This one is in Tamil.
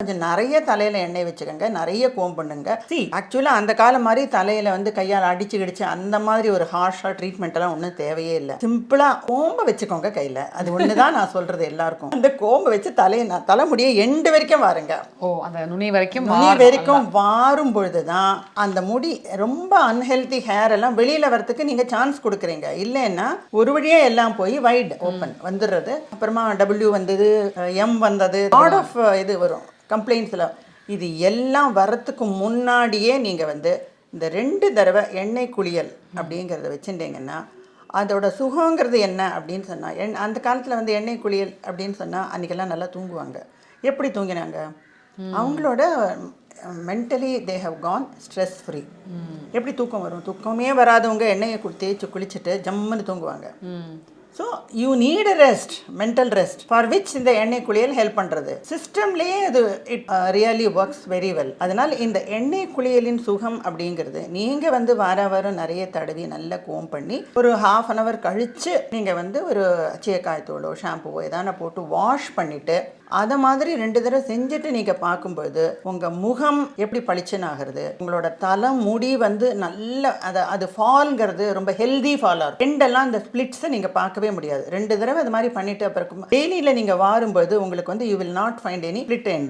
கொஞ்சம் நிறைய தலையில் எண்ணெய் வச்சுக்கோங்க, நிறைய கோம் பண்ணுங்க. ஆக்சுவலாக அந்த காலம் மாதிரி தலையில் வந்து கையால் அடிச்சு கிடிச்சு அந்த மாதிரி ஒரு ஹார்ஷாக ட்ரீட்மெண்ட்டெல்லாம் ஒன்றும் தேவையே இல்லை. சிம்பிளாக கோம்பை வச்சுக்கோங்க கையில். அது ஒன்று தான் நான் சொல்கிறது எல்லாருக்கும். அந்த கோம்பை வச்சு தலைமுடியை எண்டு வரைக்கும் வாருங்க. அந்த நுனி வரைக்கும் வாரும் பொழுது தான் அந்த முடி ரொம்ப அன்ஹெல்தி ஹேர் எல்லாம் வெளியில் வரத்துக்கு நீங்கள் சான்ஸ் கொடுக்குறீங்க. இல்லைன்னா ஒரு வழியாக எல்லாம் போய் வைட் ஓப்பன் வந்துடுறது. அப்புறமா டபிள்யூ வந்தது, எம் வந்தது, லாட் ஆஃப் இது வரும் கம்ப்ளைண்ட்ஸில். இது எல்லாம் வரத்துக்கு முன்னாடியே நீங்கள் வந்து இந்த 2 தடவை எண்ணெய் குளியல் அப்படிங்கிறத வச்சுட்டீங்கன்னா அதோட சுகங்கிறது என்ன அப்படின்னு சொன்னால், அந்த காலத்தில் வந்து எண்ணெய் குளியல் அப்படின்னு சொன்னால் அன்றைக்கெல்லாம் நல்லா தூங்குவாங்க. எப்படி தூங்கினாங்க? அவங்களோட mentally they have gone stress free. எப்படி தூக்கம் வரும்? தூக்கமே வராதவங்க எண்ணெயை தேய்ச்சி குளிச்சுட்டு ஜம்முன்னு தூங்குவாங்க. So you need a rest, mental rest, for which இந்த எண்ணெய் குளியல் ஹெல்ப் பண்ணுறது. சிஸ்டம்லேயே அது it really works very well. அதனால் இந்த எண்ணெய் குளியலின் சுகம் அப்படிங்கிறது நீங்கள் வந்து வாரம் நிறைய தடவி நல்லா கோம் பண்ணி ஒரு ½ அன் ஹவர் கழித்து நீங்கள் வந்து ஒரு சீயக்காய்த்தூளோ ஷாம்புவோ எதான போட்டு வாஷ் பண்ணிவிட்டு அதை மாதிரி 2 தடவை செஞ்சுட்டு நீங்கள் பார்க்கும்போது உங்கள் முகம் எப்படி பளிச்சுன்னு ஆகிறது, உங்களோட தலை முடி வந்து நல்ல அது ஃபால்ங்கிறது ரொம்ப ஹெல்தி ஃபாலாக இருக்கும். ரெண்டெல்லாம் இந்த ஸ்பிளிட்ஸை நீங்கள் பார்க்கவே முடியாது. 2 தடவை அது மாதிரி பண்ணிவிட்டு அப்புறம் டெய்லியில் நீங்கள் வாரும்போது உங்களுக்கு வந்து you will not find any split end.